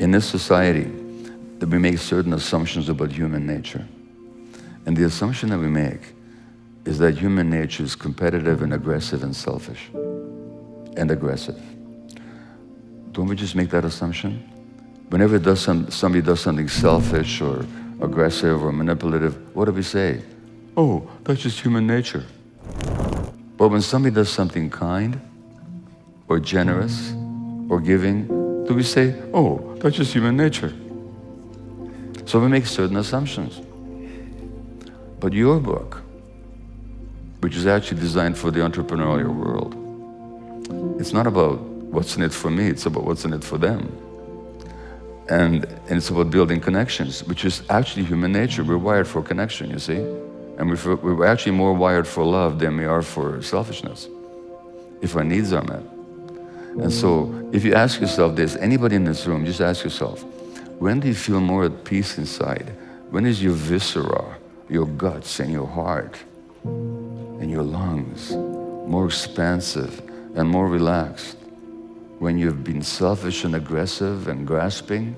In this society, that we make certain assumptions about human nature. And the assumption that we make is that human nature is competitive and aggressive and selfish and aggressive. Don't we just make that assumption? Whenever somebody does something selfish or aggressive or manipulative, what do we say? Oh, that's just human nature. But when somebody does something kind or generous or giving, do we say, oh, that's just human nature? So we make certain assumptions. But your book, which is actually designed for the entrepreneurial world, it's not about what's in it for me, it's about what's in it for them. And it's about building connections, which is actually human nature. We're wired for connection, you see? And we're actually more wired for love than we are for selfishness, if our needs are met. And so if you ask yourself this, anybody in this room, just ask yourself, when do you feel more at peace inside? When is your viscera, your guts and your heart and your lungs more expansive and more relaxed? When you've been selfish and aggressive and grasping,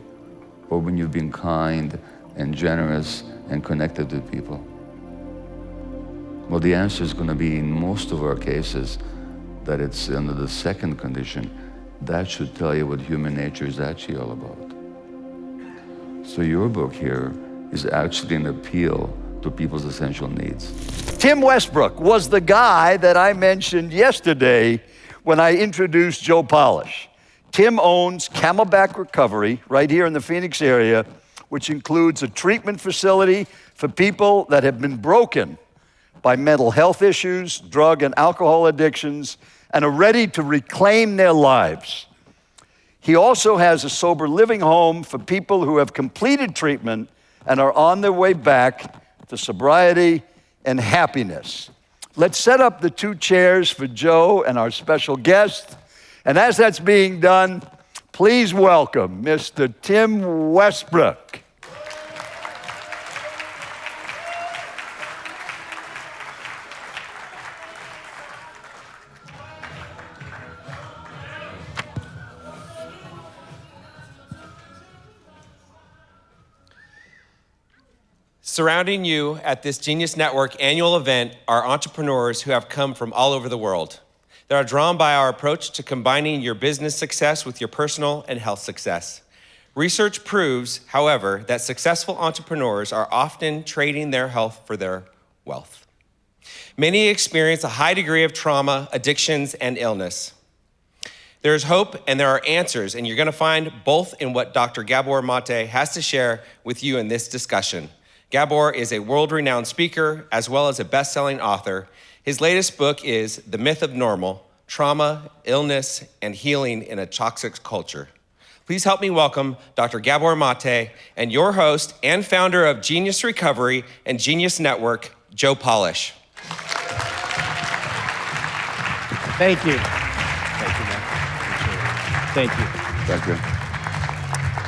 or when you've been kind and generous and connected to people? Well, the answer is going to be, in most of our cases, that it's under the second condition. That should tell you what human nature is actually all about. So your book here is actually an appeal to people's essential needs. Tim Westbrook was the guy that I mentioned yesterday when I introduced Joe Polish. Tim owns Camelback Recovery right here in the Phoenix area, which includes a treatment facility for people that have been broken by mental health issues, drug and alcohol addictions, and are ready to reclaim their lives. He also has a sober living home for people who have completed treatment and are on their way back to sobriety and happiness. Let's set up the two chairs for Joe and our special guest. And as that's being done, please welcome Mr. Tim Westbrook. Surrounding you at this Genius Network annual event are entrepreneurs who have come from all over the world. They are drawn by our approach to combining your business success with your personal and health success. Research proves, however, that successful entrepreneurs are often trading their health for their wealth. Many experience a high degree of trauma, addictions, and illness. There is hope and there are answers, and you're going to find both in what Dr. Gabor Maté has to share with you in this discussion. Gabor is a world-renowned speaker as well as a best-selling author. His latest book is The Myth of Normal: Trauma, Illness, and Healing in a Toxic Culture. Please help me welcome Dr. Gabor Maté and your host and founder of Genius Recovery and Genius Network, Joe Polish. Thank you. Thank you, man. Thank you. Thank you.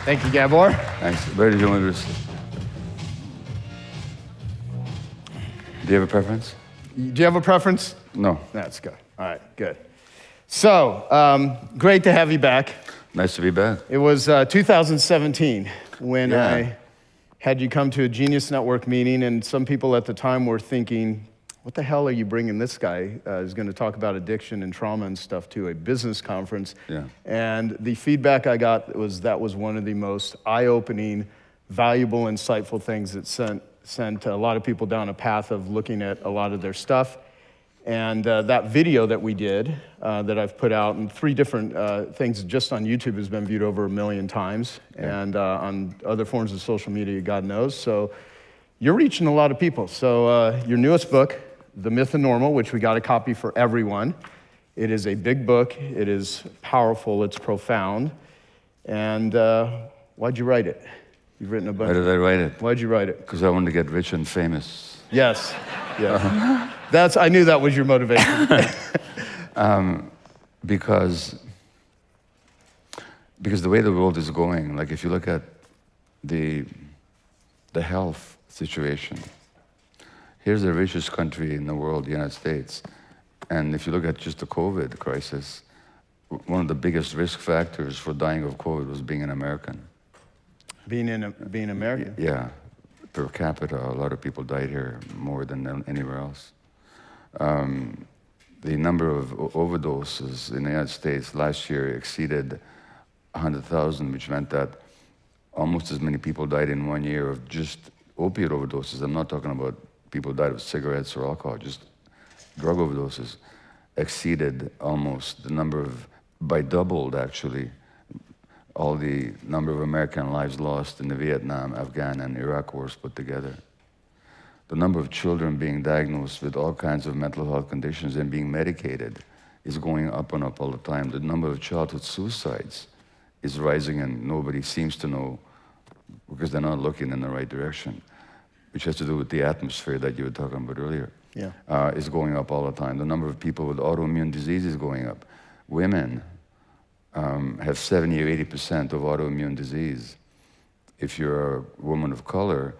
Thank you, Gabor. Thanks. Where did you want to? Do you have a preference? Do you have a preference? No. That's good. All right, good. So, great to have you back. Nice to be back. It was 2017 when Yeah. I had you come to a Genius Network meeting, and some people at the time were thinking, what the hell are you bringing this guy who's going to talk about addiction and trauma and stuff to a business conference? Yeah. And the feedback I got was that was one of the most eye-opening, valuable, insightful things that sent a lot of people down a path of looking at a lot of their stuff. And that video that we did, that I've put out in 3 different things just on YouTube, has been viewed over 1 million times. Yeah. And on other forms of social media, God knows. So you're reaching a lot of people. So your newest book, The Myth of Normal, which we got a copy for everyone. It is a big book. It is powerful. It's profound. And why'd you write it? You've written a bunch. Why did I write it? Why'd you write it? Because I wanted to get rich and famous. Yes. Yes. I knew that was your motivation. Because the way the world is going, like if you look at the health situation, here's the richest country in the world, the United States. And if you look at just the COVID crisis, one of the biggest risk factors for dying of COVID was being an American. Being American. Yeah, per capita, a lot of people died here more than anywhere else. The number of overdoses in the United States last year exceeded 100,000, which meant that almost as many people died in 1 year of just opiate overdoses. I'm not talking about people who died of cigarettes or alcohol, just drug overdoses exceeded almost the number of, by doubled actually, all the number of American lives lost in the Vietnam, Afghan, and Iraq wars put together. The number of children being diagnosed with all kinds of mental health conditions and being medicated is going up and up all the time. The number of childhood suicides is rising, and nobody seems to know because they're not looking in the right direction, which has to do with the atmosphere that you were talking about earlier. Yeah. Is going up all the time. The number of people with autoimmune disease is going up. Women have 70 or 80% of autoimmune disease. If you're a woman of color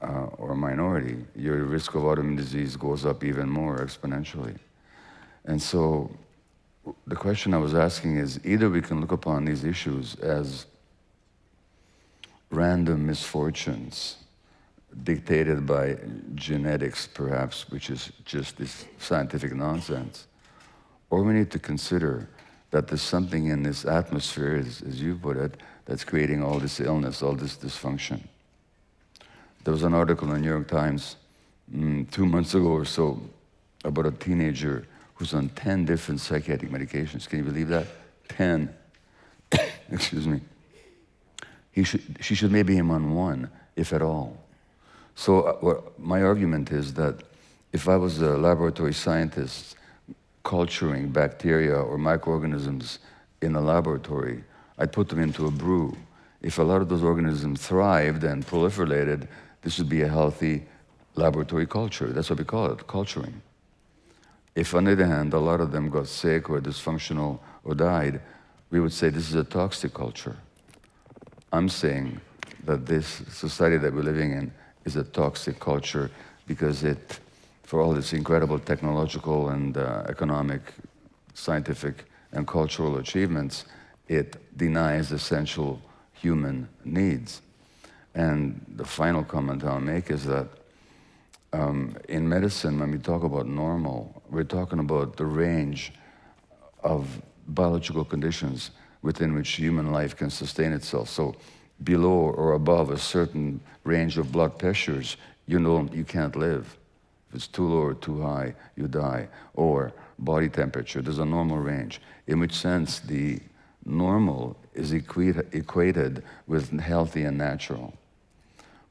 or a minority, your risk of autoimmune disease goes up even more exponentially. And so the question I was asking is, either we can look upon these issues as random misfortunes dictated by genetics, perhaps, which is just this scientific nonsense, or we need to consider that there's something in this atmosphere, as you put it, that's creating all this illness, all this dysfunction. There was an article in the New York Times 2 months ago or so about a teenager who's on 10 different psychiatric medications. Can you believe that? 10. Excuse me. She should maybe him on one, if at all. So my argument is that if I was a laboratory scientist culturing bacteria or microorganisms in a laboratory, I'd put them into a brew. If a lot of those organisms thrived and proliferated, this would be a healthy laboratory culture. That's what we call it, culturing. If, on the other hand, a lot of them got sick or dysfunctional or died, we would say this is a toxic culture. I'm saying that this society that we're living in is a toxic culture because it, for all its incredible technological and economic, scientific, and cultural achievements, it denies essential human needs. And the final comment I'll make is that in medicine, when we talk about normal, we're talking about the range of biological conditions within which human life can sustain itself. So below or above a certain range of blood pressures, you know you can't live. If it's too low or too high, you die. Or body temperature, there's a normal range, in which sense the normal is equated with healthy and natural.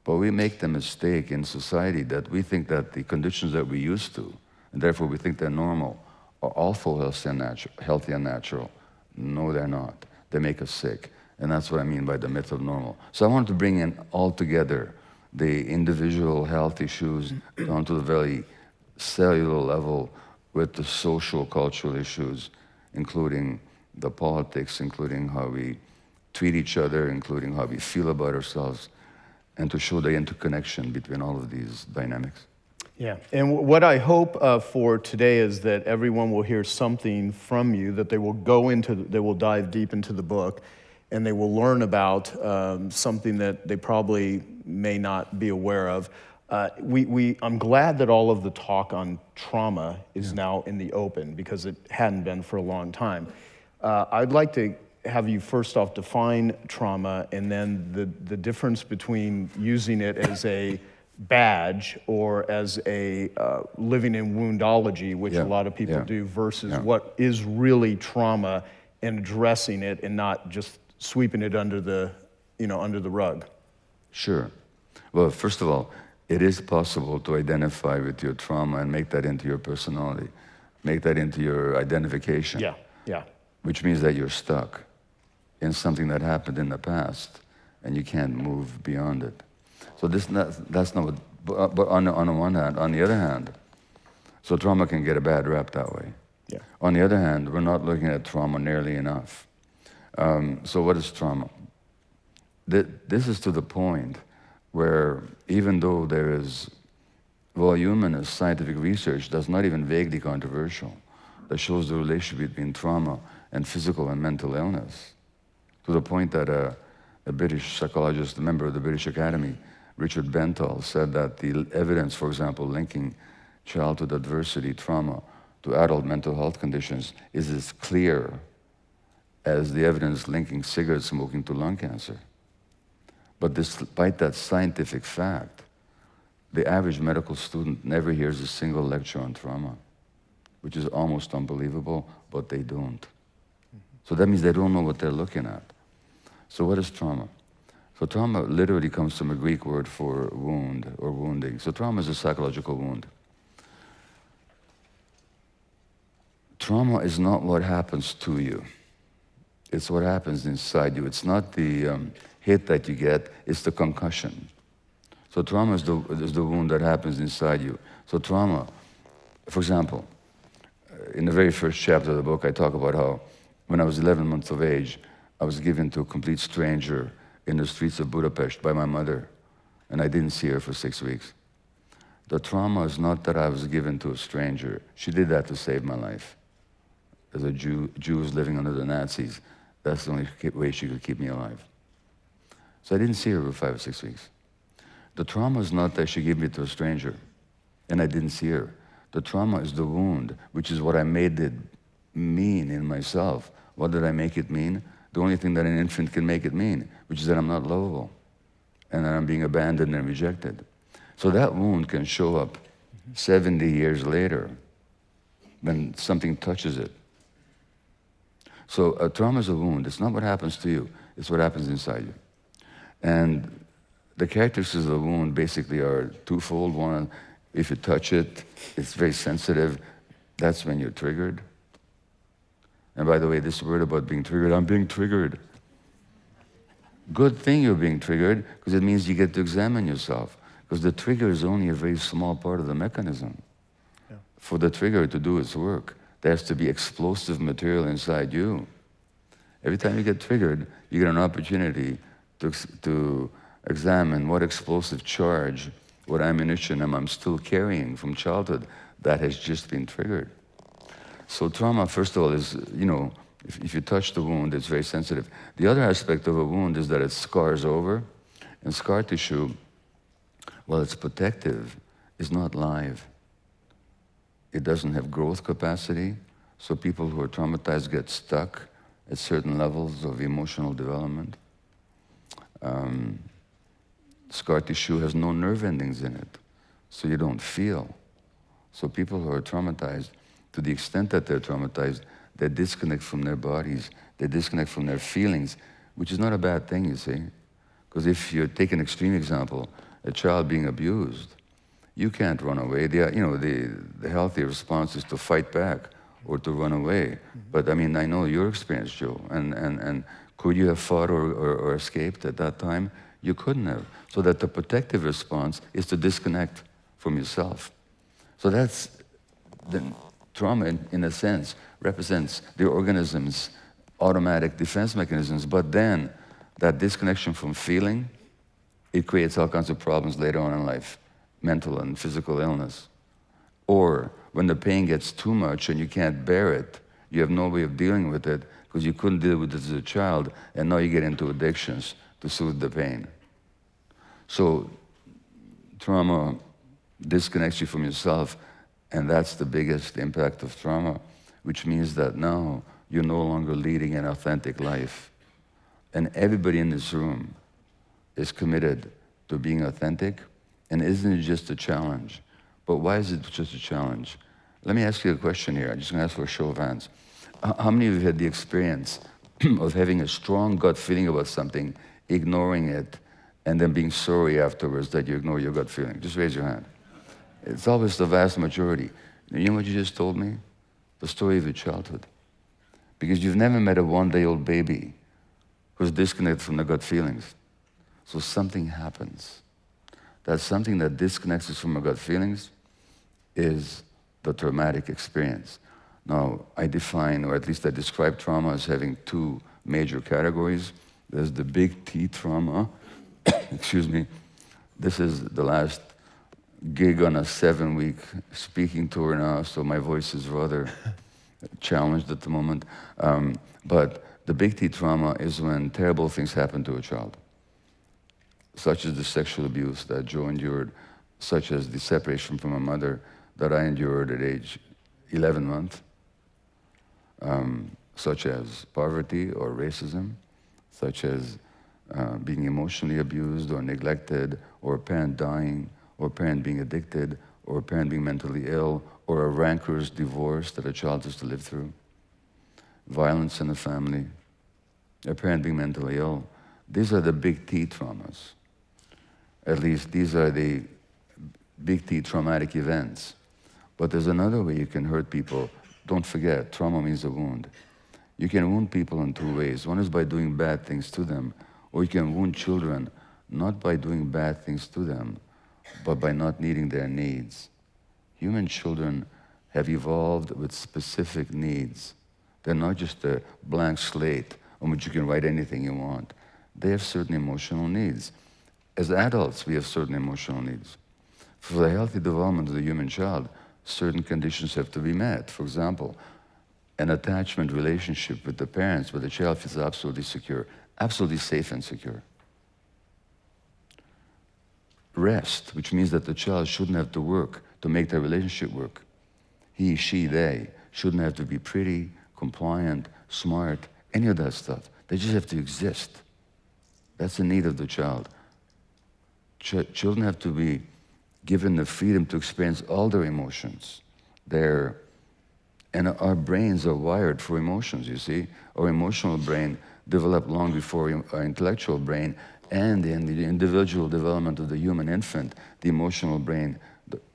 But we make the mistake in society that we think that the conditions that we used to, and therefore we think they're normal, are also healthy and natural. No, they're not. They make us sick. And that's what I mean by the myth of normal. So I wanted to bring in all together the individual health issues down to the very cellular level with the social, cultural issues, including the politics, including how we treat each other, including how we feel about ourselves, and to show the interconnection between all of these dynamics. Yeah, and what I hope for today is that everyone will hear something from you, that they will dive deep into the book, and they will learn about something that they probably may not be aware of. I'm glad that all of the talk on trauma is now in the open, because it hadn't been for a long time. I'd like to have you first off define trauma, and then the difference between using it as a badge or as a living in woundology, which a lot of people do, versus what is really trauma, and addressing it and not just sweeping it under the rug. Sure. Well, first of all, it is possible to identify with your trauma and make that into your personality, make that into your identification. Yeah. Which means that you're stuck in something that happened in the past and you can't move beyond it. So that's not what, but on the one hand, on the other hand, so trauma can get a bad rap that way. Yeah. On the other hand, we're not looking at trauma nearly enough. So what is trauma? This is to the point where even though there is voluminous scientific research that's not even vaguely controversial, that shows the relationship between trauma and physical and mental illness, to the point that a a British psychologist, a member of the British Academy, Richard Bentall, said that the evidence, for example, linking childhood adversity, trauma, to adult mental health conditions is as clear as the evidence linking cigarette smoking to lung cancer. But despite that scientific fact, the average medical student never hears a single lecture on trauma, which is almost unbelievable, but they don't. So that means they don't know what they're looking at. So what is trauma? So trauma literally comes from a Greek word for wound or wounding. So trauma is a psychological wound. Trauma is not what happens to you. It's what happens inside you. It's not the hit that you get, it's the concussion. So trauma is the wound that happens inside you. So trauma, for example, in the very first chapter of the book, I talk about how when I was 11 months of age, I was given to a complete stranger in the streets of Budapest by my mother, and I didn't see her for 6 weeks. The trauma is not that I was given to a stranger. She did that to save my life. As a Jew was living under the Nazis, that's the only way she could keep me alive. So I didn't see her for 5 or 6 weeks. The trauma is not that she gave me to a stranger, and I didn't see her. The trauma is the wound, which is what I made it mean in myself. What did I make it mean? The only thing that an infant can make it mean, which is that I'm not lovable, and that I'm being abandoned and rejected. So that wound can show up 70 years later when something touches it. So a trauma is a wound. It's not what happens to you, it's what happens inside you. And the characteristics of the wound basically are twofold. One, if you touch it, it's very sensitive. That's when you're triggered. And by the way, this word about being triggered, I'm being triggered. Good thing you're being triggered, because it means you get to examine yourself. Because the trigger is only a very small part of the mechanism. Yeah. For the trigger to do its work, there has to be explosive material inside you. Every time you get triggered, you get an opportunity to examine what explosive charge, what ammunition I'm still carrying from childhood that has just been triggered. So trauma, first of all, is, if you touch the wound, it's very sensitive. The other aspect of a wound is that it scars over. And scar tissue, while it's protective, is not live. It doesn't have growth capacity. So people who are traumatized get stuck at certain levels of emotional development. Scar tissue has no nerve endings in it, so you don't feel. So people who are traumatized, to the extent that they're traumatized, they disconnect from their bodies, they disconnect from their feelings, which is not a bad thing, you see. Because if you take an extreme example, a child being abused, you can't run away. The healthy response is to fight back or to run away. But I mean, I know your experience, Joe, and could you have fought or escaped at that time? You couldn't have. So that the protective response is to disconnect from yourself. So that's the trauma, in a sense, represents the organism's automatic defense mechanisms, but then that disconnection from feeling, it creates all kinds of problems later on in life, mental and physical illness. Or when the pain gets too much and you can't bear it, you have no way of dealing with it because you couldn't deal with it as a child, and now you get into addictions to soothe the pain. So trauma disconnects you from yourself, and that's the biggest impact of trauma, which means that now you're no longer leading an authentic life. And everybody in this room is committed to being authentic, and isn't it just a challenge? But why is it just a challenge? Let me ask you a question here. I'm just going to ask for a show of hands. How many of you had the experience of having a strong gut feeling about something, ignoring it, and then being sorry afterwards that you ignore your gut feeling? Just raise your hand. It's always the vast majority. You know what you just told me? The story of your childhood. Because you've never met a one-day-old baby who's disconnected from their gut feelings. So something happens. That something that disconnects us from our gut feelings is the traumatic experience. Now, I define, or at least I describe trauma as having two major categories. There's the big T trauma. Excuse me. This is the last gig on a 7-week speaking tour now, so my voice is rather challenged at the moment. But The big T trauma is when terrible things happen to a child, such as the sexual abuse that Joe endured, such as the separation from a mother that I endured at age 11 months, such as poverty or racism, such as being emotionally abused or neglected, or a parent dying, or a parent being addicted, or a parent being mentally ill, or a rancorous divorce that a child has to live through, violence in the family, a parent being mentally ill. These are the big T traumas. At least these are the big T traumatic events. But there's another way you can hurt people. Don't forget, trauma means a wound. You can wound people in two ways. One is by doing bad things to them, or you can wound children not by doing bad things to them, but by not meeting their needs. Human children have evolved with specific needs. They're not just a blank slate on which you can write anything you want. They have certain emotional needs. As adults, we have certain emotional needs. For the healthy development of the human child, certain conditions have to be met. For example, an attachment relationship with the parents where the child feels absolutely secure, absolutely safe and secure. Rest, which means that the child shouldn't have to work to make their relationship work. He, she, they shouldn't have to be pretty, compliant, smart, any of that stuff. They just have to exist. That's the need of the child. Children have to be given the freedom to experience all their emotions. And our brains are wired for emotions, you see. Our emotional brain developed long before our intellectual brain, and in the individual development of the human infant, the emotional brain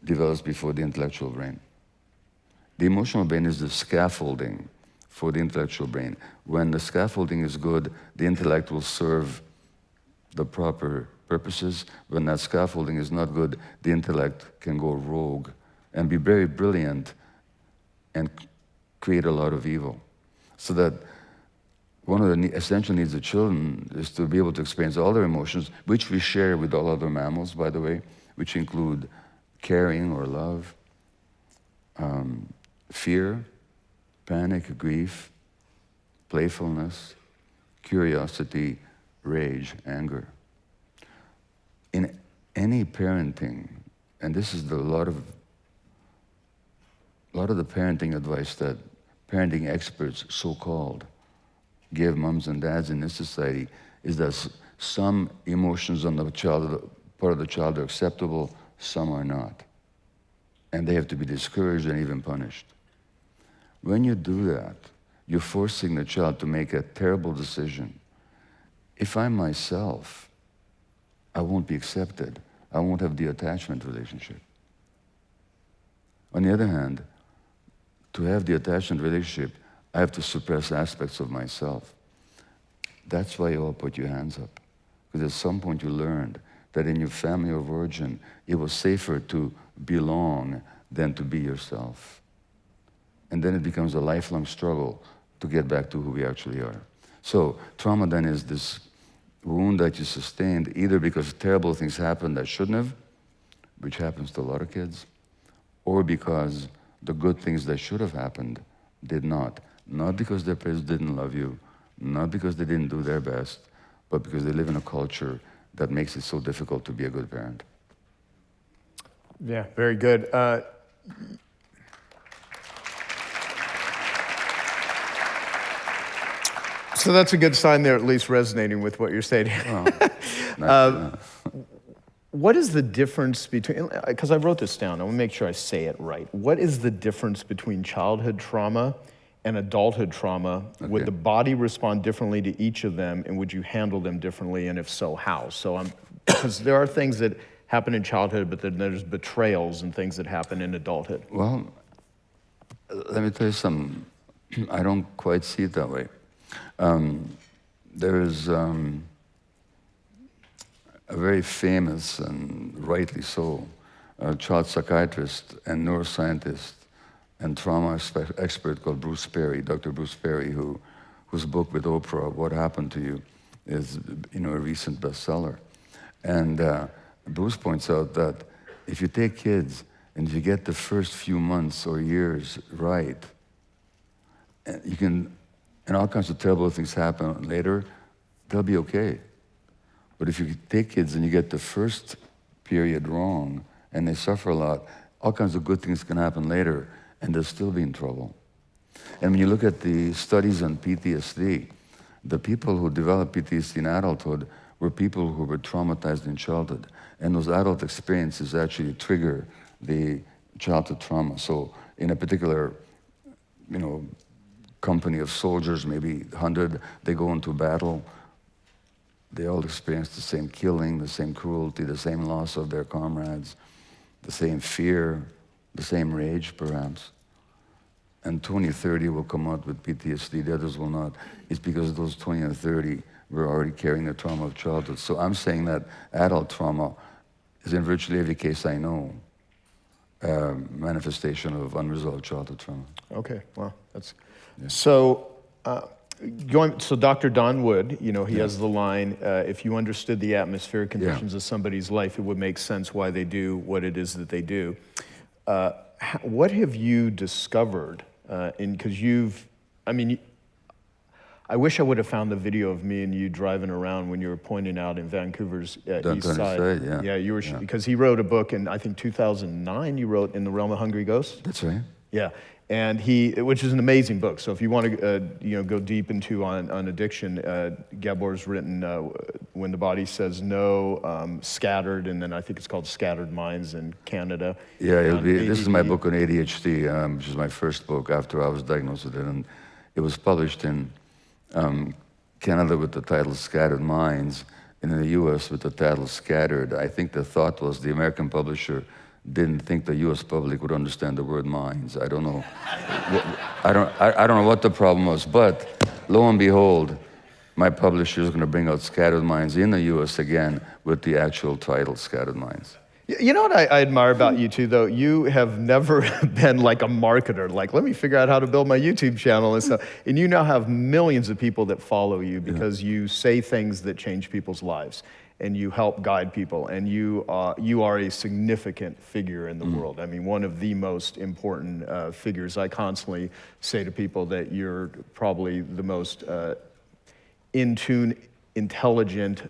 develops before the intellectual brain. The emotional brain is the scaffolding for the intellectual brain. When the scaffolding is good, the intellect will serve the proper purposes. When that scaffolding is not good, the intellect can go rogue and be very brilliant and create a lot of evil. So that one of the essential needs of children is to be able to experience all their emotions, which we share with all other mammals, by the way, which include caring or love, fear, panic, grief, playfulness, curiosity, rage, anger. In any parenting, and this is a lot of the parenting advice that parenting experts, so-called, give moms and dads in this society, is that some emotions on the child, part of the child, are acceptable, some are not. And they have to be discouraged and even punished. When you do that, you're forcing the child to make a terrible decision. If I'm myself, I won't be accepted. I won't have the attachment relationship. On the other hand, to have the attachment relationship, I have to suppress aspects of myself. That's why you all put your hands up. Because at some point you learned that in your family of origin, it was safer to belong than to be yourself. And then it becomes a lifelong struggle to get back to who we actually are. So trauma then is this wound that you sustained either because terrible things happened that shouldn't have, which happens to a lot of kids, or because the good things that should have happened did not. Not because their parents didn't love you, not because they didn't do their best, but because they live in a culture that makes it so difficult to be a good parent. Yeah, very good. So that's a good sign they're at least resonating with what you're saying. What is the difference between, because I wrote this down, I want to make sure I say it right. What is the difference between childhood trauma and adulthood trauma? Okay. Would the body respond differently to each of them, and would you handle them differently, and if so, how? So because there are things that happen in childhood, but then there's betrayals and things that happen in adulthood. Well, let me tell you something. I don't quite see it that way. There is a very famous, and rightly so, child psychiatrist and neuroscientist and trauma expert called Bruce Perry, Dr. Bruce Perry, whose book with Oprah, What Happened to You, is a recent bestseller. And Bruce points out that if you take kids and if you get the first few months or years right, you can and all kinds of terrible things happen later, they'll be okay. But if you take kids and you get the first period wrong and they suffer a lot, all kinds of good things can happen later and they'll still be in trouble. And when you look at the studies on PTSD, the people who developed PTSD in adulthood were people who were traumatized in childhood. And those adult experiences actually trigger the childhood trauma. So in a particular, company of soldiers, maybe 100, they go into battle, they all experience the same killing, the same cruelty, the same loss of their comrades, the same fear, the same rage perhaps. And 20 or 30 will come out with PTSD, the others will not. It's because those 20 or 30 were already carrying the trauma of childhood. So I'm saying that adult trauma is in virtually every case I know, manifestation of unresolved childhood trauma. Okay, well, that's... Yeah. So, so Dr. Don Wood, he has the line, if you understood the atmospheric conditions of somebody's life, it would make sense why they do what it is that they do. What have you discovered? Because I wish I would have found the video of me and you driving around when you were pointing out in Vancouver's east side. Yeah, you were because he wrote a book in, I think, 2009. You wrote In the Realm of Hungry Ghosts. That's right. Yeah, and which is an amazing book. So if you want to, go deep into on addiction, Gabor's written When the Body Says No, Scattered, and then I think it's called Scattered Minds in Canada. Yeah, this is my book on ADHD, which is my first book after I was diagnosed with it, and it was published in Canada with the title Scattered Minds, and in the U.S. with the title Scattered. I think the thought was the American publisher didn't think the U.S. public would understand the word minds. I don't know. I don't know what the problem was, but lo and behold, my publisher is going to bring out Scattered Minds in the U.S. again with the actual title Scattered Minds. You know what I admire about you too, though? You have never been like a marketer, like, let me figure out how to build my YouTube channel and stuff. And you now have millions of people that follow you because you say things that change people's lives and you help guide people, and you are a significant figure in the world. I mean, one of the most important figures. I constantly say to people that you're probably the most in tune, intelligent,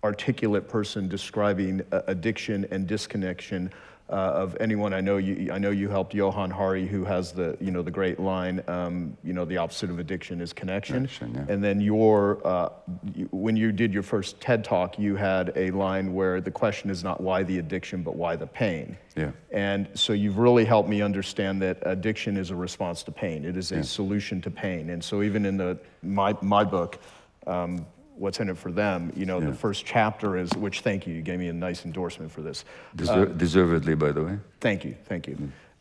articulate person describing addiction and disconnection of anyone I know. I know you helped Johan Hari, who has the the great line, the opposite of addiction is connection. And then when you did your first TED Talk, you had a line where the question is not why the addiction, but why the pain. Yeah. And so you've really helped me understand that addiction is a response to pain. It is a solution to pain. And so even in my book, What's in it for them? The first chapter is, which thank you gave me a nice endorsement for this. Deservedly, by the way. Thank you.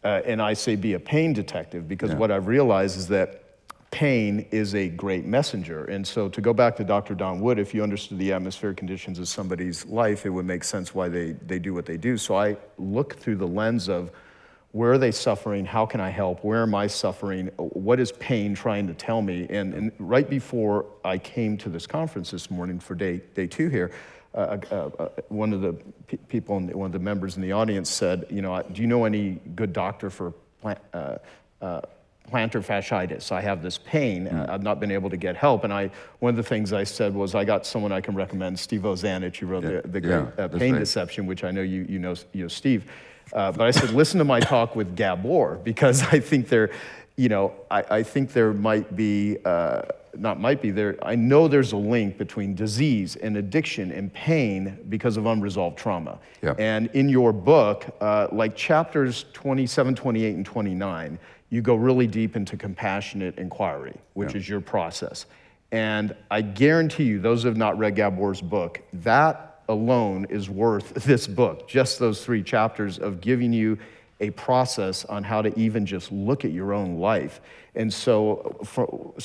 And I say be a pain detective because what I've realized is that pain is a great messenger. And so to go back to Dr. Don Wood, if you understood the atmospheric conditions of somebody's life, it would make sense why they do what they do. So I look through the lens of, where are they suffering? How can I help? Where am I suffering? What is pain trying to tell me? And right before I came to this conference this morning for day two here, one of the people, one of the members in the audience said, do you know any good doctor for plantar fasciitis? I have this pain. I've not been able to get help. And one of the things I said was, I got someone I can recommend, Steve Ozanich, who wrote the great Pain Deception, which I know you know Steve. But I said, listen to my talk with Gabor, because I think I think there might be, I know there's a link between disease and addiction and pain because of unresolved trauma. Yeah. And in your book, like chapters 27, 28, and 29, you go really deep into compassionate inquiry, which is your process. And I guarantee you, those who have not read Gabor's book, that alone is worth this book, just those 3 chapters of giving you a process on how to even just look at your own life. And so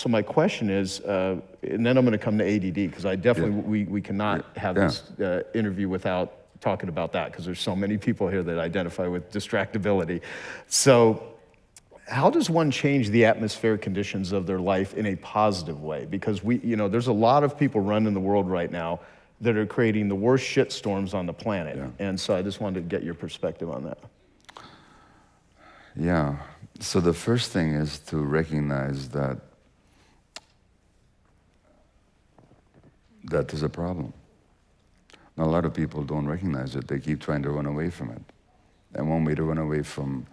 my question is, and then I'm going to come to ADD, because I definitely, we cannot have this interview without talking about that, because there's so many people here that identify with distractibility. So how does one change the atmospheric conditions of their life in a positive way? Because there's a lot of people running the world right now that are creating the worst shit storms on the planet. And so I just wanted to get your perspective on that. Yeah, so the first thing is to recognize that that there's a problem. Now, a lot of people don't recognize it. They keep trying to run away from it. And one way to run away from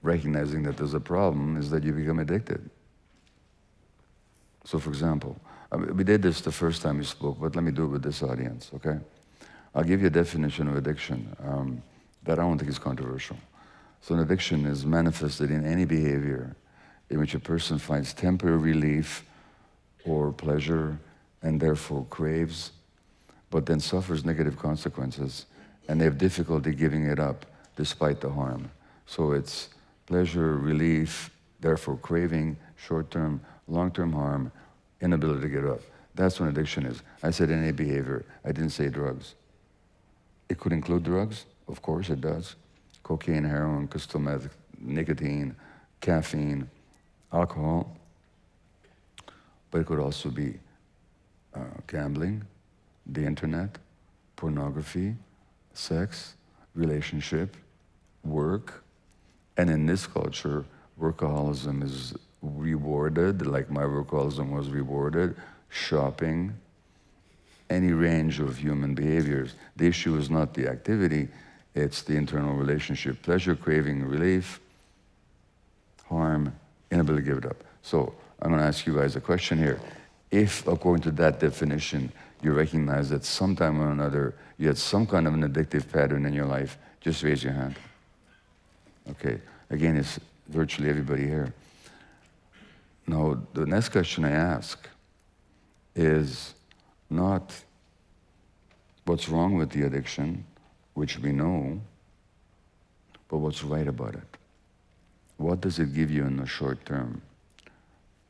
recognizing that there's a problem is that you become addicted. So for example, we did this the first time we spoke, but let me do it with this audience, okay? I'll give you a definition of addiction that I don't think is controversial. So an addiction is manifested in any behavior in which a person finds temporary relief or pleasure and therefore craves, but then suffers negative consequences, and they have difficulty giving it up despite the harm. So it's pleasure, relief, therefore craving, short-term, long-term harm, inability to get up. That's what addiction is. I said any behavior. I didn't say drugs. It could include drugs. Of course it does. Cocaine, heroin, crystal meth, nicotine, caffeine, alcohol. But it could also be gambling, the internet, pornography, sex, relationship, work. And in this culture, workaholism is rewarded, like my workaholism was rewarded, shopping, any range of human behaviors. The issue is not the activity, it's the internal relationship. Pleasure, craving, relief, harm, inability to give it up. So I'm going to ask you guys a question here. If, according to that definition, you recognize that sometime or another you had some kind of an addictive pattern in your life, just raise your hand. Okay, again, it's virtually everybody here. Now, the next question I ask is not what's wrong with the addiction, which we know, but what's right about it. What does it give you in the short term?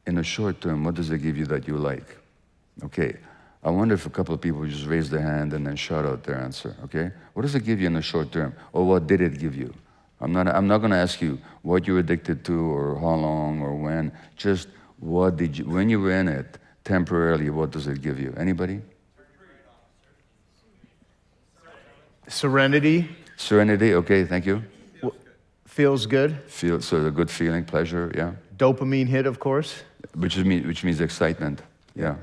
In the short term, what does it give you that you like? Okay, I wonder if a couple of people just raise their hand and then shout out their answer, okay? What does it give you in the short term? Or what did it give you? I'm not going to ask you what you're addicted to or how long or when. Just what did you, when you were in it, temporarily, what does it give you? Anybody? Serenity. Serenity, okay, thank you. Feels good. So a good feeling, pleasure, yeah. Dopamine hit, of course. Which means excitement, yeah.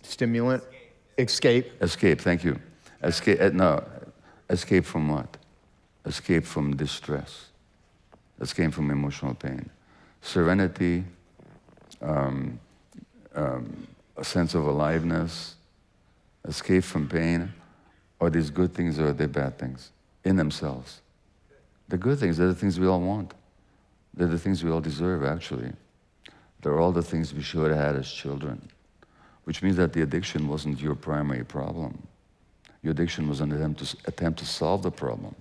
Stimulant. Escape. Escape, thank you. Escape from what? Escape from distress. Escape from emotional pain. Serenity, a sense of aliveness, escape from pain. Are these good things or are they bad things in themselves? The good things, they're the things we all want. They're the things we all deserve, actually. They're all the things we should have had as children, which means that the addiction wasn't your primary problem. Your addiction was an attempt to solve the problem.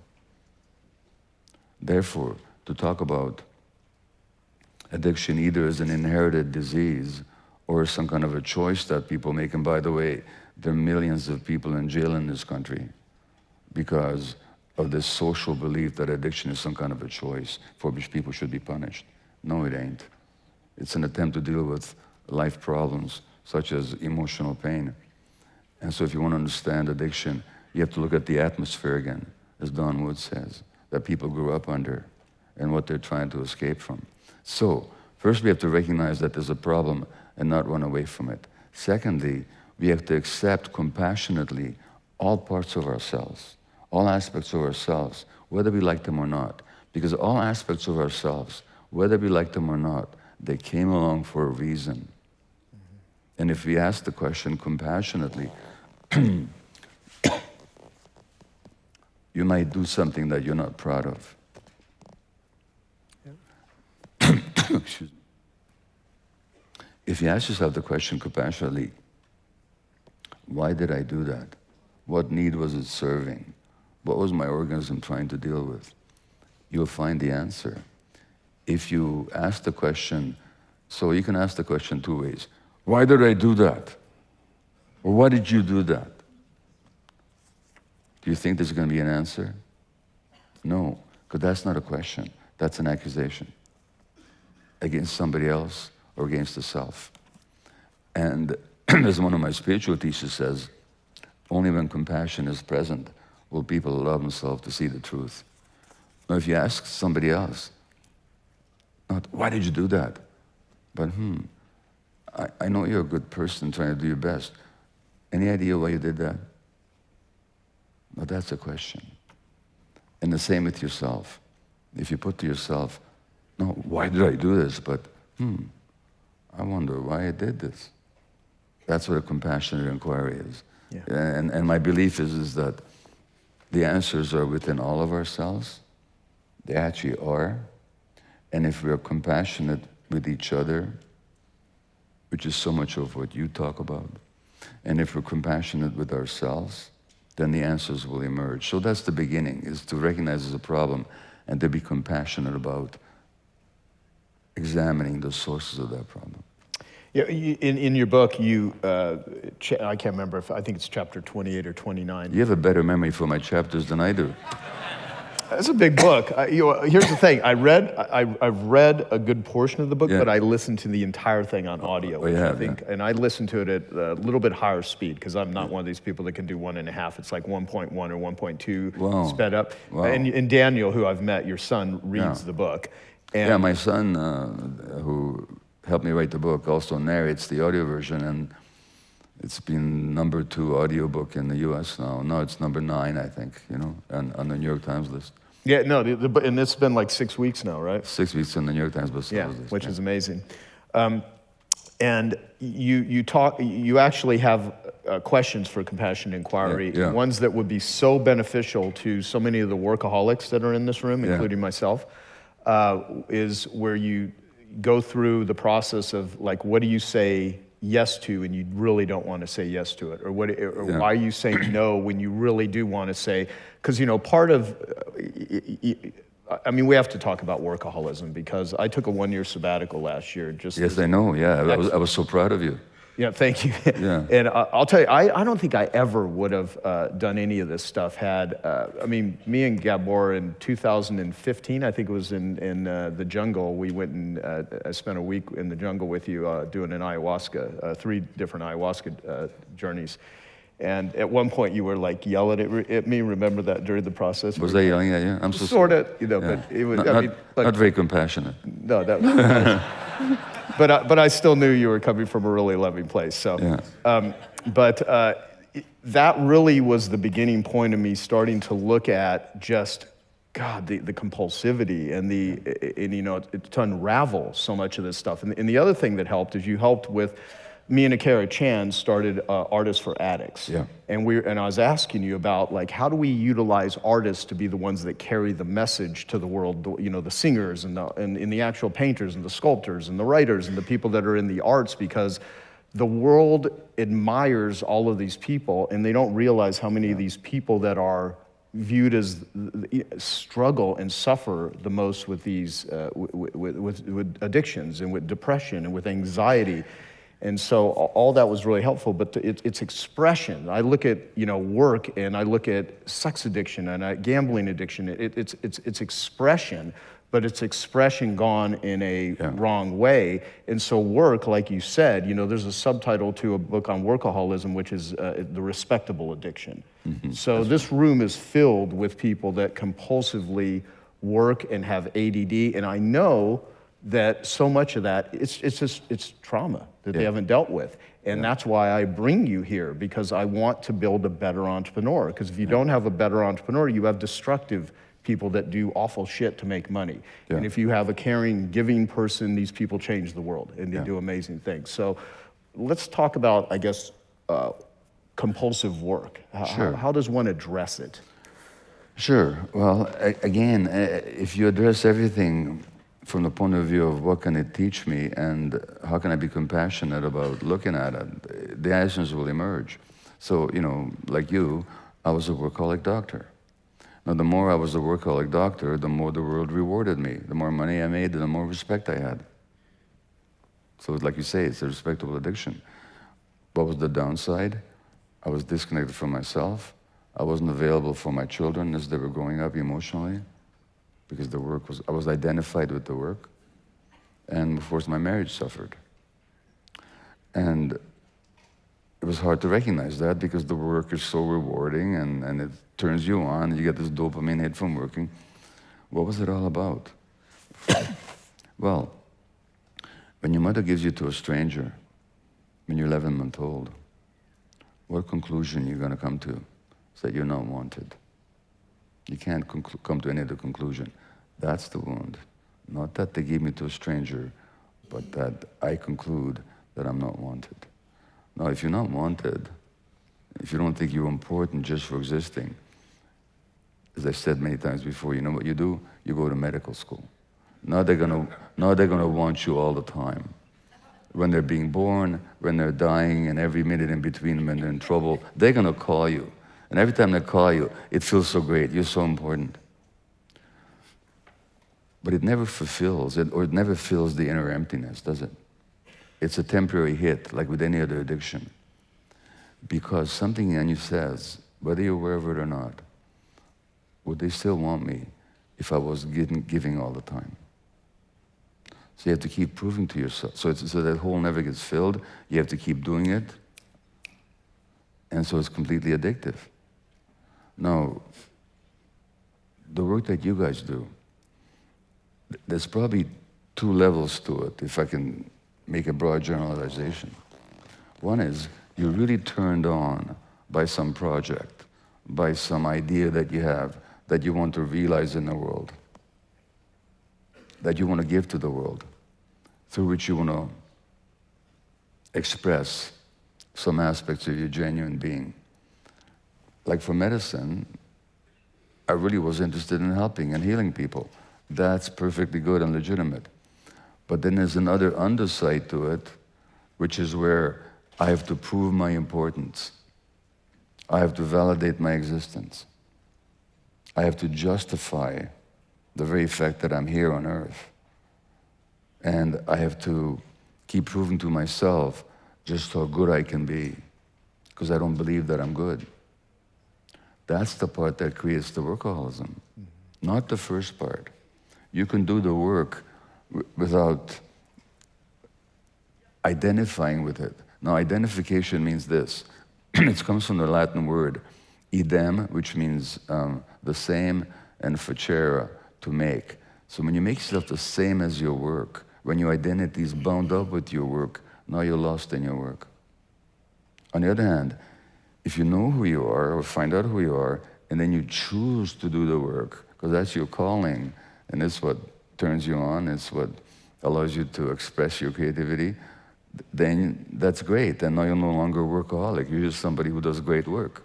Therefore, to talk about addiction either as an inherited disease or some kind of a choice that people make, and by the way, there are millions of people in jail in this country because of this social belief that addiction is some kind of a choice for which people should be punished. No, it ain't. It's an attempt to deal with life problems such as emotional pain. And so if you want to understand addiction, you have to look at the atmosphere again, as Don Wood says, that people grew up under and what they're trying to escape from. So first we have to recognize that there's a problem and not run away from it. Secondly, we have to accept compassionately all parts of ourselves, all aspects of ourselves, whether we like them or not. Because all aspects of ourselves, whether we like them or not, they came along for a reason. And if we ask the question compassionately, you might do something that you're not proud of. Excuse me. If you ask yourself the question compassionately, why did I do that? What need was it serving? What was my organism trying to deal with? You'll find the answer. If you ask the question, so you can ask the question two ways. Why did I do that? Or why did you do that? Do you think there's going to be an answer? No, because that's not a question. That's an accusation against somebody else or against the self. And as one of my spiritual teachers says, only when compassion is present will people allow themselves to see the truth. Now, if you ask somebody else, not, why did you do that? But, I know you're a good person trying to do your best. Any idea why you did that? But that's a question. And the same with yourself. If you put to yourself, no, why did I do this? But, I wonder why I did this. That's what a compassionate inquiry is. Yeah. And my belief is that the answers are within all of ourselves. They actually are. And if we are compassionate with each other, which is so much of what you talk about, and if we're compassionate with ourselves, then the answers will emerge. So that's the beginning, is to recognize there's a problem and to be compassionate about examining the sources of that problem. Yeah, in your book, I can't remember, I think it's chapter 28 or 29. You have a better memory for my chapters than I do. It's a big book. Here's the thing. I've read a good portion of the book, Yeah. but I listened to the entire thing on audio, which yeah, I think, and I listened to it at a little bit higher speed because I'm not one of these people that can do 1.5. It's like 1.1 or 1.2 Wow. sped up. Wow. And Daniel, who I've met, your son, reads the book. And Yeah, my son, who helped me write the book, also narrates the audio version, and it's been number 2 audiobook in the US now. No, it's number 9, I think, on the New York Times list. Yeah, no, and it's been like 6 weeks now, right? 6 weeks on the New York Times bestseller Yeah, list. which is amazing. And you actually have questions for compassionate inquiry, Yeah. ones that would be so beneficial to so many of the workaholics that are in this room, including myself, is where you go through the process of like, what do you say yes to and you really don't want to say yes to it, or why are you saying no when you really do want to say, because part of, I mean, we have to talk about workaholism because I took a 1-year sabbatical last year. Yes, I know, yeah, I was so proud of you. Yeah, thank you. Yeah. And I'll tell you, I don't think I ever would have done any of this stuff had, me and Gabor in 2015, I think it was in the jungle, we went and I spent a week in the jungle with you doing an ayahuasca, 3 different ayahuasca journeys. And at one point you were like yelling at me, remember that during the process? Was I yelling at you? I'm so Sort of, yeah. but it was, not very compassionate. No, that was, but I still knew you were coming from a really loving place. So, Yeah. That really was the beginning point of me starting to look at just, God, the compulsivity and to unravel so much of this stuff. And the other thing that helped is you helped with, me and Akara Chan started Artists for Addicts. Yeah. And I was asking you about like, how do we utilize artists to be the ones that carry the message to the world, the singers and the actual painters and the sculptors and the writers and the people that are in the arts, because the world admires all of these people and they don't realize how many of these people that are viewed as struggle and suffer the most with these, with addictions and with depression and with anxiety. And so all that was really helpful, but it's expression. I look at work and I look at sex addiction and gambling addiction. It's expression, but it's expression gone in a wrong way. And so work, like you said, there's a subtitle to a book on workaholism, which is the respectable addiction. Mm-hmm. So this room is filled with people that compulsively work and have ADD, and I know that so much of that, it's trauma that they haven't dealt with. And that's why I bring you here, because I want to build a better entrepreneur. Because if you don't have a better entrepreneur, you have destructive people that do awful shit to make money. Yeah. And if you have a caring, giving person, these people change the world and they do amazing things. So let's talk about, I guess, compulsive work. How does one address it? Sure. Well, again, if you address everything from the point of view of what can it teach me and how can I be compassionate about looking at it, the answers will emerge. So, like you, I was a workaholic doctor. Now, the more I was a workaholic doctor, the more the world rewarded me. The more money I made, the more respect I had. So like you say, it's a respectable addiction. What was the downside? I was disconnected from myself. I wasn't available for my children as they were growing up emotionally, because I was identified with the work. And of course, my marriage suffered. And it was hard to recognize that because the work is so rewarding and it turns you on, and you get this dopamine hit from working. What was it all about? Well, when your mother gives you to a stranger when you're 11 months old, what conclusion you're going to come to is that you're not wanted. You can't come to any other conclusion. That's the wound. Not that they gave me to a stranger, but that I conclude that I'm not wanted. Now, if you're not wanted, if you don't think you're important just for existing, as I've said many times before, you know what you do? You go to medical school. Now they're gonna want you all the time. When they're being born, when they're dying, and every minute in between when they're in trouble, they're gonna call you. And every time they call you, it feels so great, you're so important. But it never fulfills, or it never fills the inner emptiness, does it? It's a temporary hit, like with any other addiction. Because something in you says, whether you're aware of it or not, would they still want me if I was giving all the time? So you have to keep proving to yourself. So that hole never gets filled. You have to keep doing it. And so it's completely addictive. Now, the work that you guys do, there's probably 2 levels to it, if I can make a broad generalization. One is, you're really turned on by some project, by some idea that you have, that you want to realize in the world, that you want to give to the world, through which you want to express some aspects of your genuine being. Like for medicine, I really was interested in helping and healing people. That's perfectly good and legitimate. But then there's another underside to it, which is where I have to prove my importance. I have to validate my existence. I have to justify the very fact that I'm here on earth. And I have to keep proving to myself just how good I can be, because I don't believe that I'm good. That's the part that creates the workaholism, not the first part. You can do the work without identifying with it. Now, identification means this. It comes from the Latin word idem, which means the same, and facere, to make. So when you make yourself the same as your work, when your identity is bound up with your work, now you're lost in your work. On the other hand, if you know who you are, or find out who you are, and then you choose to do the work, because that's your calling, and it's what turns you on, it's what allows you to express your creativity, then that's great. And now you're no longer a workaholic. You're just somebody who does great work.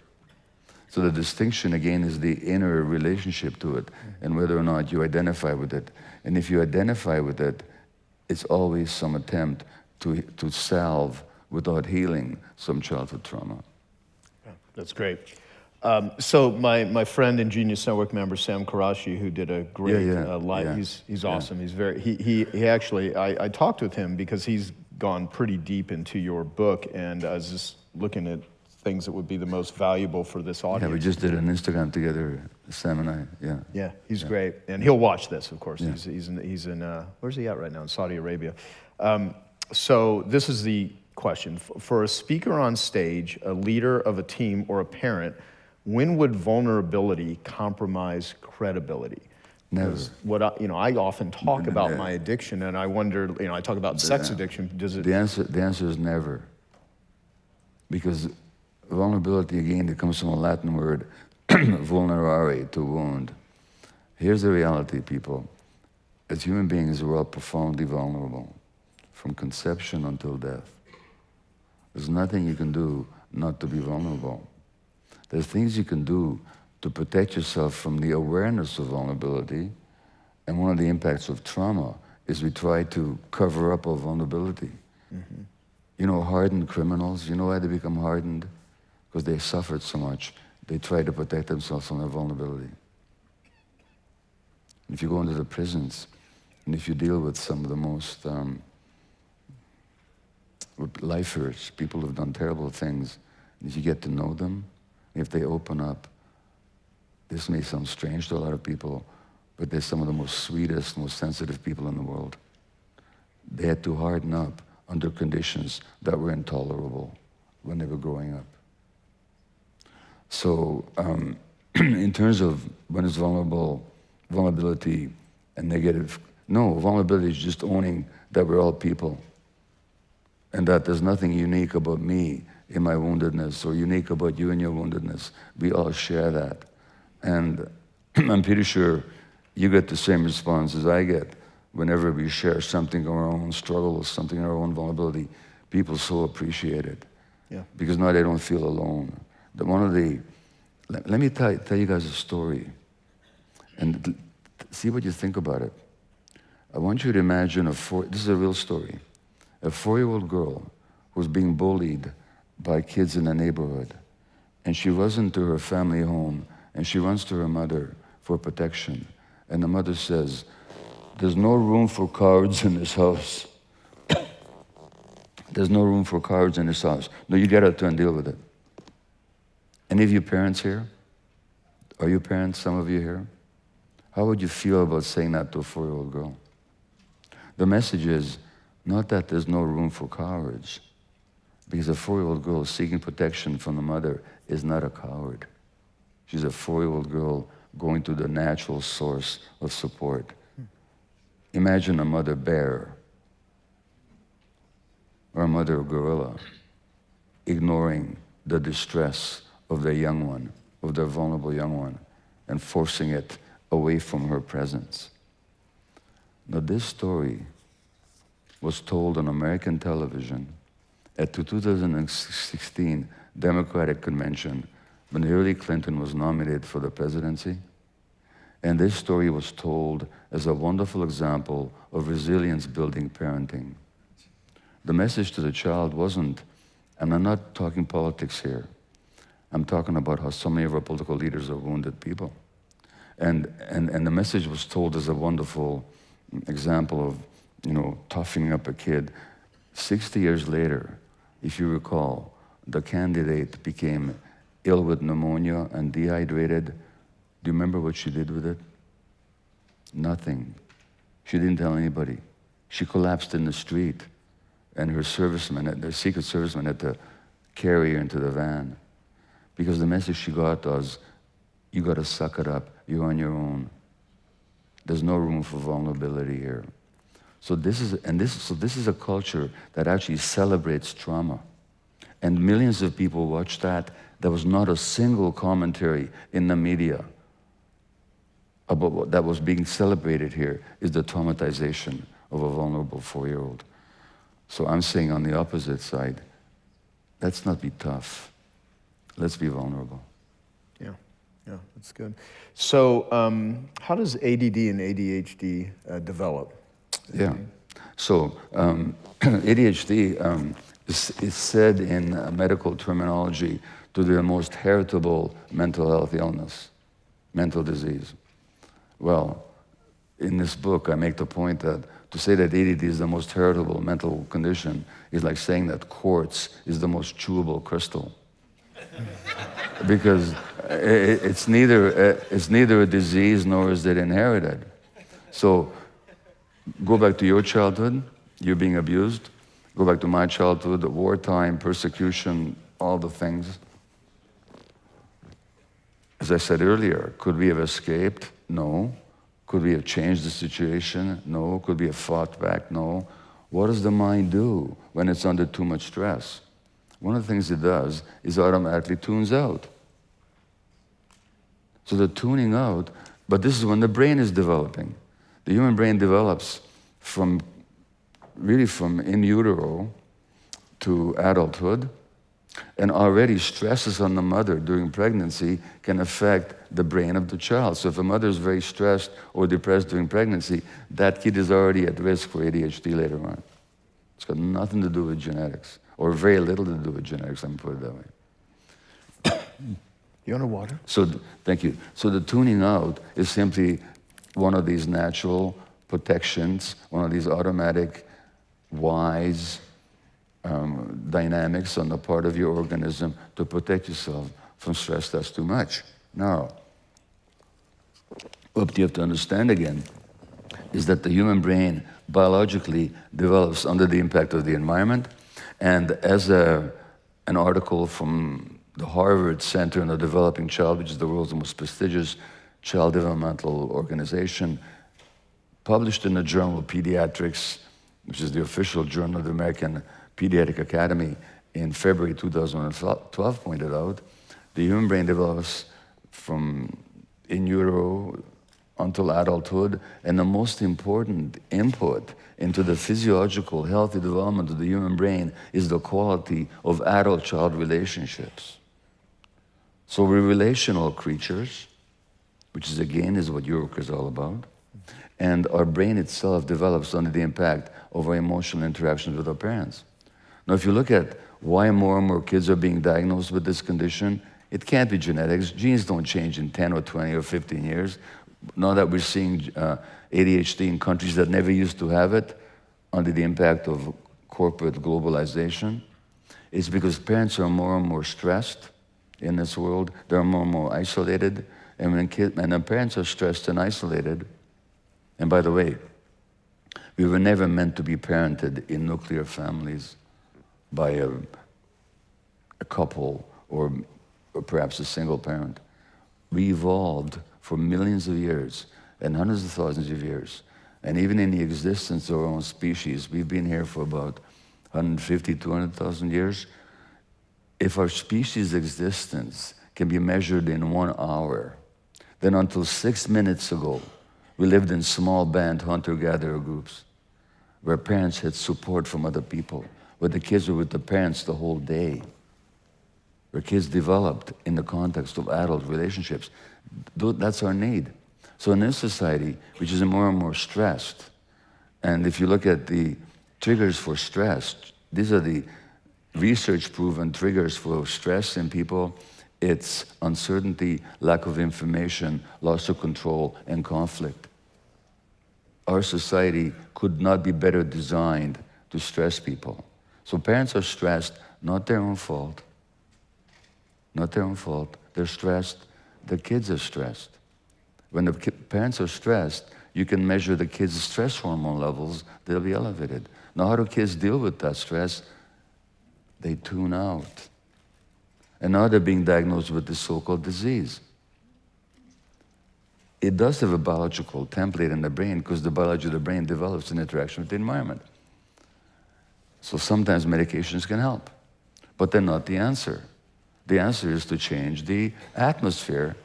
So the distinction, again, is the inner relationship to it, and whether or not you identify with it. And if you identify with it, it's always some attempt to salve, without healing, some childhood trauma. Yeah, that's great. So my friend and Genius Network member, Sam Karashi, who did a great live, he's awesome. He's very, he actually, I talked with him because he's gone pretty deep into your book, and I was just looking at things that would be the most valuable for this audience. Yeah, we just did an Instagram together, Sam and I, Yeah, he's great. And he'll watch this, of course. Yeah. He's in where's he at right now? In Saudi Arabia. So this is the question. For a speaker on stage, a leader of a team, or a parent, when would vulnerability compromise credibility? Never. What I often talk about my addiction, and I wonder, I talk about sex addiction. Does it? The answer is never. Because vulnerability, again, it comes from a Latin word, vulnerare, to wound. Here's the reality, people. As human beings, we're all profoundly vulnerable, from conception until death. There's nothing you can do not to be vulnerable. There's things you can do to protect yourself from the awareness of vulnerability, and one of the impacts of trauma is we try to cover up our vulnerability. Mm-hmm. You know, hardened criminals, you know why they become hardened? Because they suffered so much. They try to protect themselves from their vulnerability. If you go into the prisons, and if you deal with some of the most lifers, people who've done terrible things, and if you get to know them, if they open up, this may sound strange to a lot of people, but they're some of the most sweetest, most sensitive people in the world. They had to harden up under conditions that were intolerable when they were growing up. So in terms of when it's vulnerability and negative, no, vulnerability is just owning that we're all people. and that there's nothing unique about me in my woundedness or unique about you in your woundedness. We all share that. And I'm pretty sure you get the same response as I get whenever we share something of our own struggles, something in our own vulnerability. People so appreciate it. Yeah. Because now they don't feel alone. Let me tell you guys a story, and see what you think about it. I want you to imagine this is a real story, a 4-year-old girl who's being bullied by kids in the neighborhood, and she runs into her family home, and she runs to her mother for protection, and the mother says, "There's no room for cowards in this house. There's no room for cowards in this house. No, you get out there and deal with it." Any of you parents here? Are you parents, some of you here? How would you feel about saying that to a 4-year-old girl? The message is not that there's no room for cowards, because a 4-year-old girl seeking protection from the mother is not a coward. She's a 4-year-old girl going to the natural source of support. Imagine a mother bear or a mother gorilla ignoring the distress of their young one, of their vulnerable young one, and forcing it away from her presence. Now, this story was told on American television at the 2016 Democratic Convention when Hillary Clinton was nominated for the presidency. And this story was told as a wonderful example of resilience-building parenting. The message to the child wasn't, and I'm not talking politics here, I'm talking about how so many of our political leaders are wounded people. And the message was told as a wonderful example of, toughening up a kid. 60 years later, if you recall, the candidate became ill with pneumonia and dehydrated. Do you remember what she did with it? Nothing. She didn't tell anybody. She collapsed in the street, and her secret serviceman had to carry her into the van. Because the message she got was, you got to suck it up. You're on your own. There's no room for vulnerability here. So this is a culture that actually celebrates trauma. And millions of people watch that. There was not a single commentary in the media about what that was being celebrated here is the traumatization of a vulnerable 4-year-old. So I'm saying on the opposite side, let's not be tough. Let's be vulnerable. Yeah, that's good. So how does ADD and ADHD develop? Yeah. So ADHD is said in medical terminology to be the most heritable mental health illness, mental disease. Well, in this book, I make the point that to say that ADD is the most heritable mental condition is like saying that quartz is the most chewable crystal. Because it's neither a disease nor is it inherited. So go back to your childhood, you're being abused. Go back to my childhood, the wartime, persecution, all the things. As I said earlier, could we have escaped? No. Could we have changed the situation? No. Could we have fought back? No. What does the mind do when it's under too much stress? One of the things it does is automatically tunes out. So the tuning out, but this is when the brain is developing. The human brain develops from in utero to adulthood, and already stresses on the mother during pregnancy can affect the brain of the child. So if a mother is very stressed or depressed during pregnancy, that kid is already at risk for ADHD later on. It's got nothing to do with genetics, or very little to do with genetics, let me put it that way. You want a water? So, thank you. So the tuning out is simply one of these natural protections, one of these automatic, wise dynamics on the part of your organism to protect yourself from stress that's too much. Now, what you have to understand again is that the human brain biologically develops under the impact of the environment, and as an article from the Harvard Center on the Developing Child, which is the world's most prestigious child developmental organization, published in the journal Pediatrics, which is the official journal of the American Pediatric Academy in February 2012 pointed out, the human brain develops from in utero until adulthood, and the most important input into the physiological healthy development of the human brain is the quality of adult-child relationships. So we're relational creatures, which is again is what your work is all about, and our brain itself develops under the impact of our emotional interactions with our parents. Now, if you look at why more and more kids are being diagnosed with this condition, it can't be genetics. Genes don't change in 10 or 20 or 15 years. Now that we're seeing ADHD in countries that never used to have it under the impact of corporate globalization, it's because parents are more and more stressed in this world. They're more and more isolated. And when the parents are stressed and isolated, and by the way, we were never meant to be parented in nuclear families by a couple or perhaps a single parent. We evolved for millions of years and hundreds of thousands of years. And even in the existence of our own species, we've been here for about 150, 200,000 years. If our species' existence can be measured in 1 hour, then until 6 minutes ago, we lived in small band hunter-gatherer groups where parents had support from other people, where the kids were with the parents the whole day, where kids developed in the context of adult relationships. That's our need. So in this society, which is more and more stressed, and if you look at the triggers for stress, these are the research-proven triggers for stress in people. It's uncertainty, lack of information, loss of control, and conflict. Our society could not be better designed to stress people. So parents are stressed, not their own fault. Not their own fault. They're stressed. The kids are stressed. When the parents are stressed, you can measure the kids' stress hormone levels. They'll be elevated. Now, how do kids deal with that stress? They tune out. And now they're being diagnosed with this so-called disease. It does have a biological template in the brain because the biology of the brain develops in interaction with the environment. So sometimes medications can help, but they're not the answer. The answer is to change the atmosphere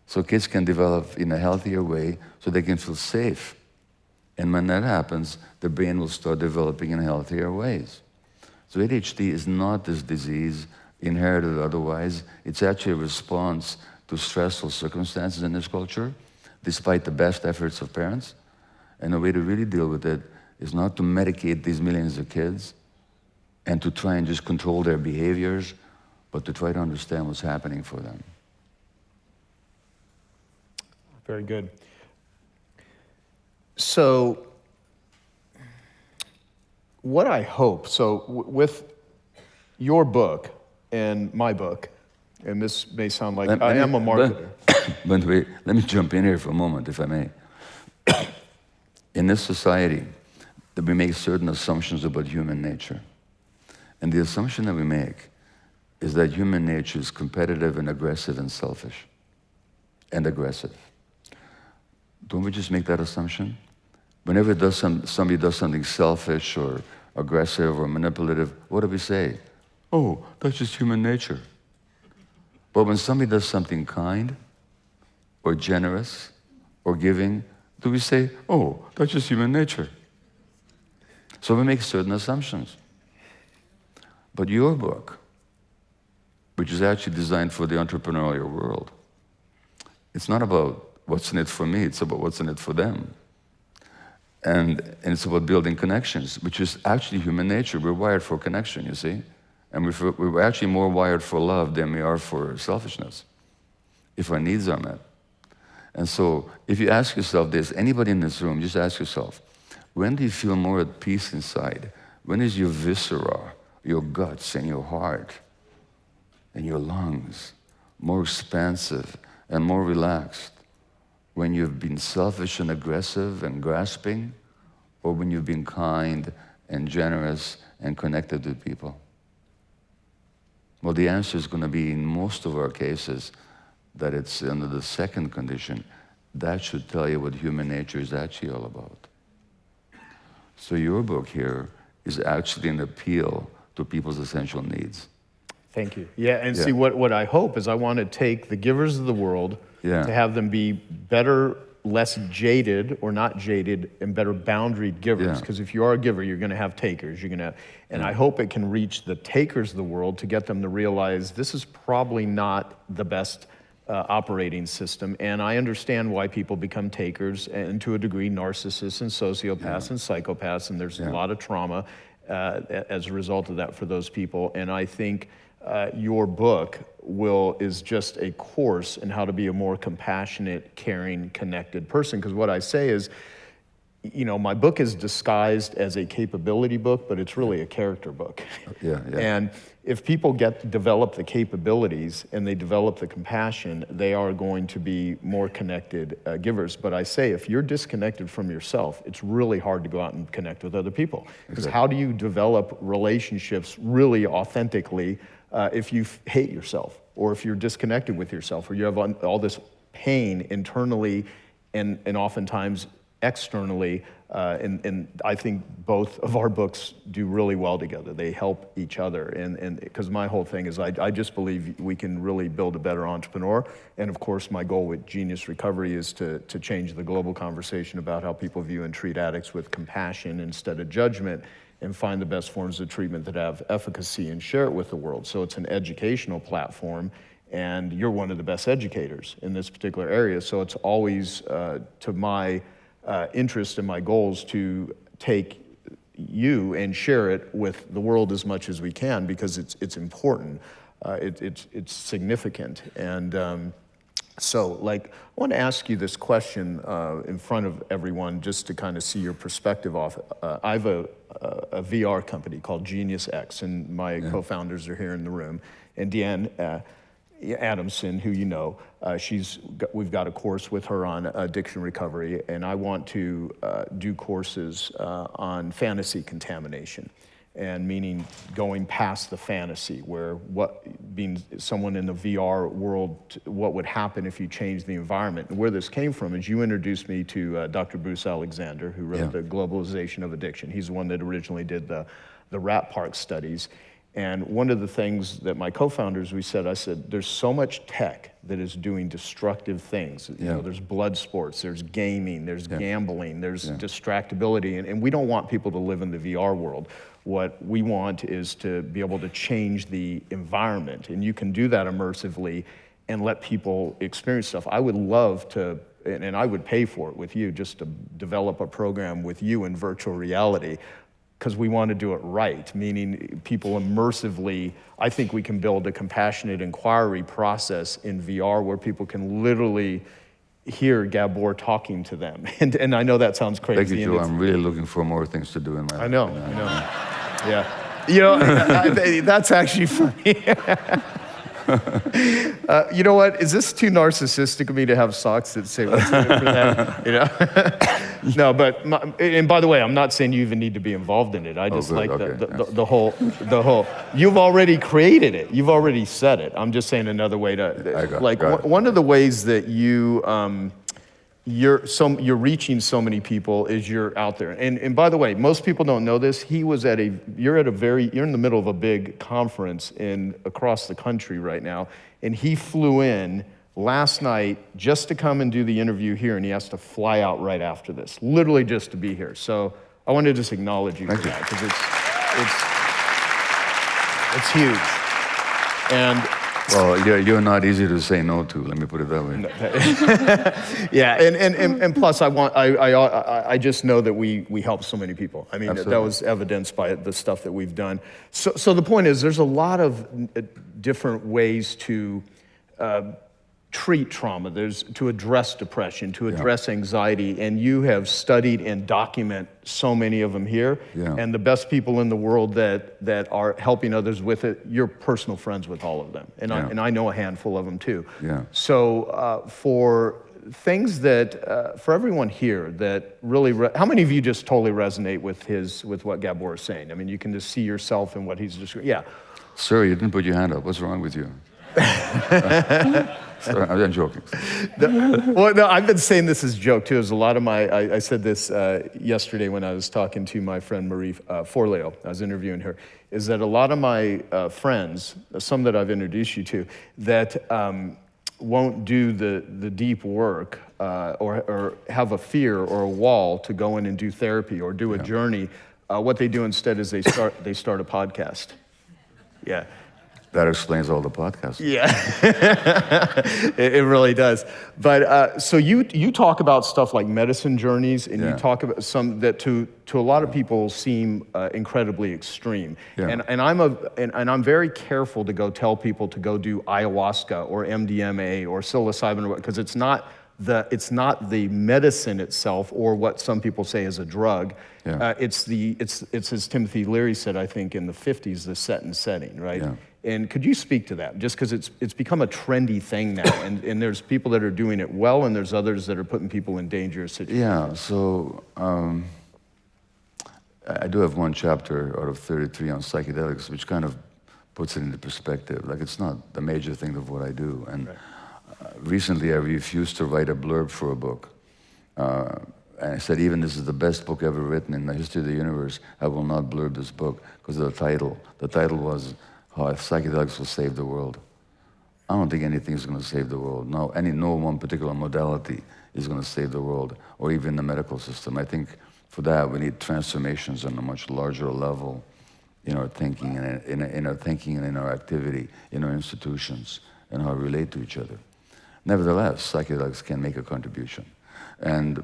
so kids can develop in a healthier way so they can feel safe. And when that happens, the brain will start developing in healthier ways. So ADHD is not this disease inherited otherwise. It's actually a response to stressful circumstances in this culture, despite the best efforts of parents. And the way to really deal with it is not to medicate these millions of kids and to try and just control their behaviors, but to try to understand what's happening for them. Very good. So, what I hope, with your book and my book, and this may sound like I am a marketer. But wait, let me jump in here for a moment, if I may. In this society, that we make certain assumptions about human nature. And the assumption that we make is that human nature is competitive and aggressive and selfish and aggressive. Don't we just make that assumption? Whenever somebody does something selfish or aggressive or manipulative, what do we say? Oh, that's just human nature. But when somebody does something kind or generous or giving, do we say, oh, that's just human nature? So we make certain assumptions. But your book, which is actually designed for the entrepreneurial world, it's not about what's in it for me, it's about what's in it for them. And it's about building connections, which is actually human nature. We're wired for connection, you see? And we're actually more wired for love than we are for selfishness, if our needs are met. And so if you ask yourself this, anybody in this room, just ask yourself, when do you feel more at peace inside? When is your viscera, your guts and your heart and your lungs more expansive and more relaxed? When you've been selfish and aggressive and grasping, or when you've been kind and generous and connected with people? Well, the answer is going to be, in most of our cases, that it's under the second condition. That should tell you what human nature is actually all about. So your book here is actually an appeal to people's essential needs. Thank you. Yeah, and Yeah. see, what I hope is I want to take the givers of the world Yeah. to have them be better, less jaded or not jaded, and better boundaried givers. Yeah. Because if you are a giver, you're going to have takers. You're going to, and I hope it can reach the takers of the world to get them to realize this is probably not the best operating system. And I understand why people become takers, and to a degree, narcissists and sociopaths and psychopaths, and there's a lot of trauma as a result of that for those people. And I think your book is just a course in how to be a more compassionate, caring, connected person. Because what I say is, you know, my book is disguised as a capability book, but it's really a character book. Yeah. And if people develop the capabilities and they develop the compassion, they are going to be more connected givers. But I say, if you're disconnected from yourself, it's really hard to go out and connect with other people. Because how do you develop relationships really authentically if you hate yourself, or if you're disconnected with yourself, or you have all this pain internally and oftentimes externally, and I think both of our books do really well together. They help each other, and because my whole thing is I just believe we can really build a better entrepreneur, and of course my goal with Genius Recovery is to change the global conversation about how people view and treat addicts with compassion instead of judgment, and find the best forms of treatment that have efficacy and share it with the world. So it's an educational platform, and you're one of the best educators in this particular area, so it's always to my interest and my goals to take you and share it with the world as much as we can, because it's important, it's significant. And so, like, I want to ask you this question in front of everyone, just to kind of see your perspective off. I have a VR company called Genius X, and my co-founders are here in the room. And Deanne Adamson, who you know, we've got a course with her on addiction recovery, and I want to do courses on fantasy contamination, and meaning going past the fantasy, where being someone in the VR world, what would happen if you changed the environment. And where this came from is you introduced me to Dr. Bruce Alexander, who wrote The Globalization of Addiction. He's the one that originally did the rat park studies. And one of the things that my co-founders, I said, there's so much tech that is doing destructive things. You know, there's blood sports, there's gaming, there's gambling, there's distractibility, and we don't want people to live in the VR world. What we want is to be able to change the environment, and you can do that immersively and let people experience stuff. I would love to, and I would pay for it with you, just to develop a program with you in virtual reality, because we want to do it right, meaning people immersively. I think we can build a compassionate inquiry process in VR where people can literally hear Gabor talking to them. And I know that sounds crazy. Thank you, Joe. I'm really looking for more things to do in my life. I know. Yeah. You know, that's actually funny. You know what? Is this too narcissistic of me to have socks that say what's in it for that? You know? No, but and by the way, I'm not saying you even need to be involved in it. I just like the whole. You've already created it. You've already said it. I'm just saying another way to one of the ways that you're reaching so many people is you're out there. And by the way, most people don't know this. You're in the middle of a big conference across the country right now, and he flew in last night just to come and do the interview here, and he has to fly out right after this, literally just to be here. So I want to just acknowledge you for that, because it's huge. And well, you're not easy to say no to. Let me put it that way. Yeah, and plus, I just know that we help so many people. I mean, that was evidenced by the stuff that we've done. So the point is, there's a lot of different ways to treat trauma. There's to address depression, to address anxiety, and you have studied and document so many of them here. Yeah. And the best people in the world that are helping others with it, you're personal friends with all of them, and I know a handful of them too. Yeah. So for things that for everyone here that really, how many of you just totally resonate with what Gabor is saying? I mean, you can just see yourself in what he's describing. Yeah. Sir, you didn't put your hand up. What's wrong with you? Sorry, I'm joking. Well, no, I've been saying this as a joke too. As a lot of I said this yesterday when I was talking to my friend Marie Forleo. I was interviewing her. Is that a lot of my friends, some that I've introduced you to, that won't do the deep work or have a fear or a wall to go in and do therapy or do a journey. What they do instead is they start a podcast. Yeah. That explains all the podcasts. Yeah, it really does. But so you talk about stuff like medicine journeys, and you talk about some that to a lot of people seem incredibly extreme. Yeah. And I'm very careful to go tell people to go do ayahuasca or MDMA or psilocybin because it's not the medicine itself or what some people say is a drug. Yeah. It's as Timothy Leary said, I think in the 50s, the set and setting, right? Yeah. And could you speak to that? Just because it's become a trendy thing now, and there's people that are doing it well, and there's others that are putting people in dangerous situations. Yeah, so I do have one chapter out of 33 on psychedelics, which kind of puts it into perspective. Like, it's not the major thing of what I do. And recently I refused to write a blurb for a book. And I said, even this is the best book ever written in the history of the universe, I will not blurb this book because of the title. The title was How Psychedelics Will Save the World. I don't think anything is going to save the world. No one particular modality is going to save the world, or even the medical system. I think for that we need transformations on a much larger level in our thinking and in our thinking and in our activity, in our institutions, and how we relate to each other. Nevertheless, psychedelics can make a contribution. And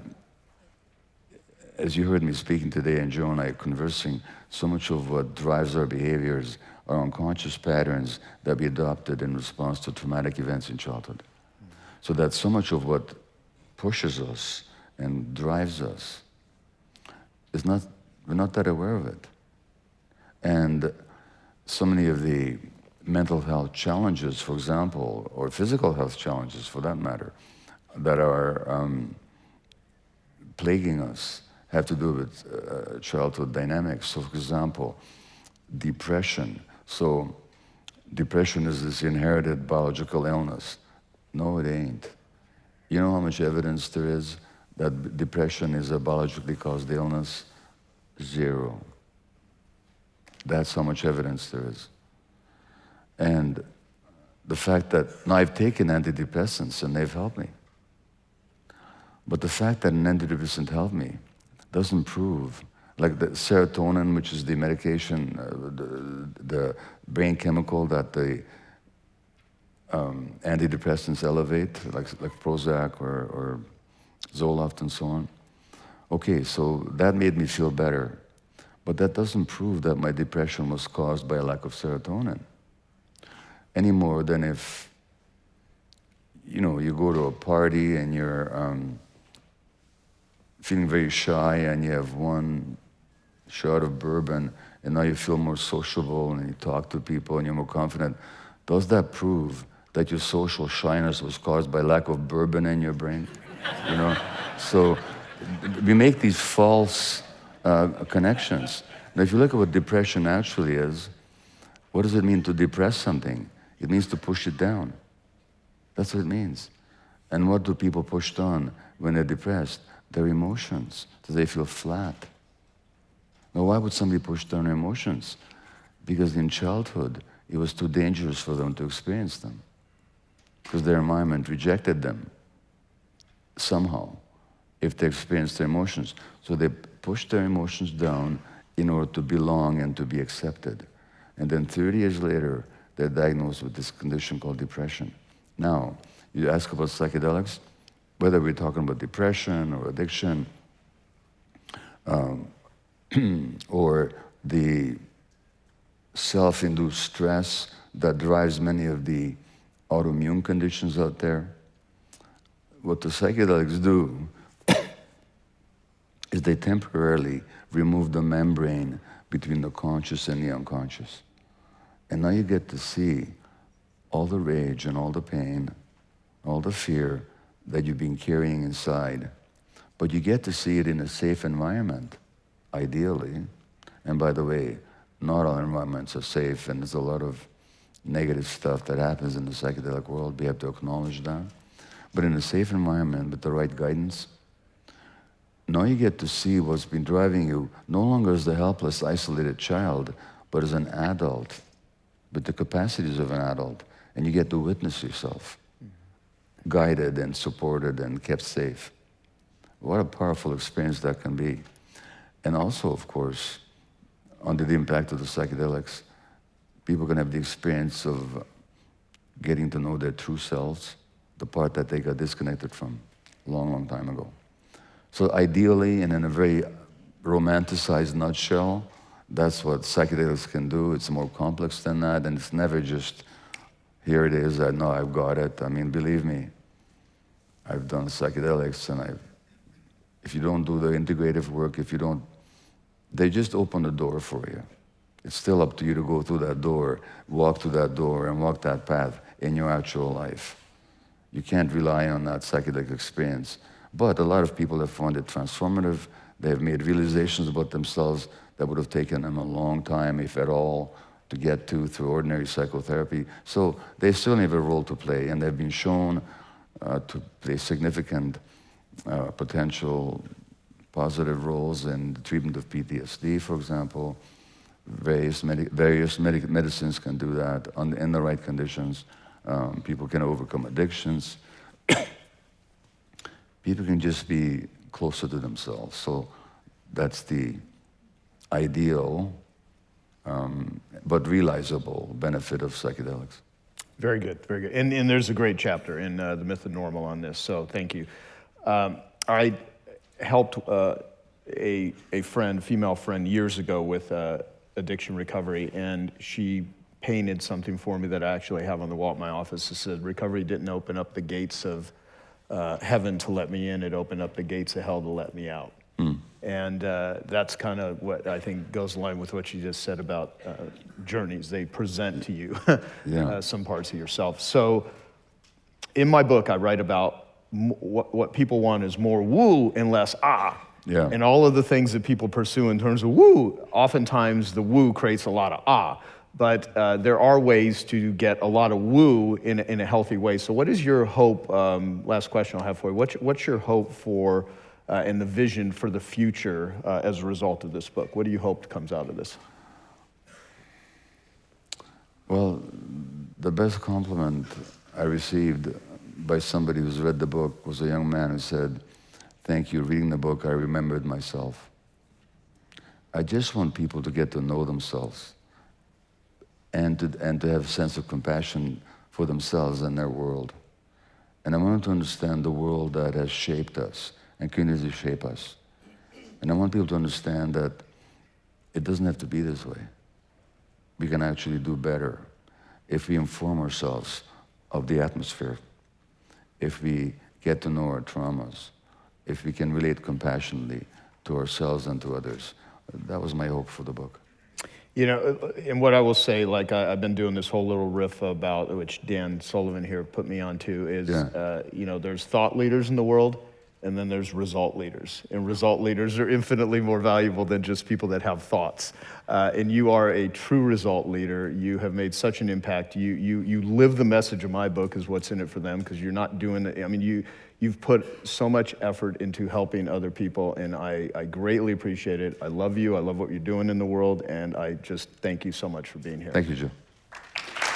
as you heard me speaking today, and Joe and I conversing, so much of what drives our behaviors are unconscious patterns that we adopted in response to traumatic events in childhood. So that so much of what pushes us and drives us we're not that aware of it. And so many of the mental health challenges, for example, or physical health challenges for that matter, that are plaguing us have to do with childhood dynamics. So, for example, depression. So, depression is this inherited biological illness. No, it ain't. You know how much evidence there is that depression is a biologically caused illness? 0. That's how much evidence there is. And the fact that, now I've taken antidepressants and they've helped me. But the fact that an antidepressant helped me doesn't prove, like the serotonin, which is the medication, the brain chemical that the antidepressants elevate, like Prozac or Zoloft and so on. Okay, so that made me feel better. But that doesn't prove that my depression was caused by a lack of serotonin. Any more than if, you go to a party and you're feeling very shy and you have one shot of bourbon and now you feel more sociable and you talk to people and you're more confident. Does that prove that your social shyness was caused by lack of bourbon in your brain? So we make these false connections. Now, if you look at what depression actually is, what does it mean to depress something? It means to push it down. That's what it means. And what do people push down when they're depressed? Their emotions. Do they feel flat? Now, why would somebody push down their emotions? Because in childhood, it was too dangerous for them to experience them. Because their environment rejected them somehow if they experienced their emotions. So they pushed their emotions down in order to belong and to be accepted. And then 30 years later, they're diagnosed with this condition called depression. Now, you ask about psychedelics, whether we're talking about depression or addiction, or the self-induced stress that drives many of the autoimmune conditions out there, what the psychedelics do is they temporarily remove the membrane between the conscious and the unconscious. And now you get to see all the rage and all the pain, all the fear that you've been carrying inside. But you get to see it in a safe environment, ideally. And by the way, not all environments are safe, and there's a lot of, negative stuff that happens in the psychedelic world. We have to acknowledge that. But in a safe environment with the right guidance, now you get to see what's been driving you no longer as the helpless, isolated child, but as an adult with the capacities of an adult. And you get to witness yourself, guided and supported and kept safe. What a powerful experience that can be. And also, of course, under the impact of the psychedelics, people can have the experience of getting to know their true selves, the part that they got disconnected from a long, long time ago. So ideally, and in a very romanticized nutshell, that's what psychedelics can do. It's more complex than that, and it's never just, here it is, I know I've got it. I mean, believe me, I've done psychedelics, and if you don't do the integrative work, they just open the door for you. It's still up to you to go through that door, walk through that door, and walk that path in your actual life. You can't rely on that psychedelic experience. But a lot of people have found it transformative. They have made realizations about themselves that would have taken them a long time, if at all, to get to through ordinary psychotherapy. So they certainly have a role to play, and they've been shown to play significant potential positive roles in the treatment of PTSD, for example. Various medicines can do that in the right conditions. People can overcome addictions. People can just be closer to themselves. So that's the ideal, but realizable benefit of psychedelics. Very good, very good. And there's a great chapter in The Myth of Normal on this, so thank you. I helped a friend, female friend, years ago with addiction recovery, and she painted something for me that I actually have on the wall at my office. It said, recovery didn't open up the gates of heaven to let me in, it opened up the gates of hell to let me out. And that's kind of what I think goes along with what you just said about journeys. They present to you some parts of yourself. So in my book, I write about what people want is more woo and less ah. Yeah. And all of the things that people pursue in terms of woo, oftentimes the woo creates a lot of ah. But there are ways to get a lot of woo in a healthy way. So what is your hope, last question I'll have for you, what's your hope for and the vision for the future as a result of this book? What do you hope comes out of this? Well, the best compliment I received by somebody who's read the book was a young man who said, "Thank you, reading the book, I remembered myself." I just want people to get to know themselves and to have a sense of compassion for themselves and their world. And I want them to understand the world that has shaped us and continues to shape us. And I want people to understand that it doesn't have to be this way. We can actually do better if we inform ourselves of the atmosphere, if we get to know our traumas, if we can relate compassionately to ourselves and to others. That was my hope for the book. You know, and what I will say, like I've been doing this whole little riff about, which Dan Sullivan here put me onto, is, you know, there's thought leaders in the world, and then there's result leaders. And result leaders are infinitely more valuable than just people that have thoughts. And you are a true result leader. You have made such an impact. You live the message of my book is what's in it for them, because you're not doing it. I mean, you've put so much effort into helping other people, and I greatly appreciate it. I love you. I love what you're doing in the world, and I just thank you so much for being here. Thank you, Joe.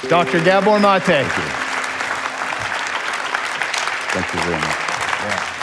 Dr. Gabor Maté. Thank you very much. Yeah.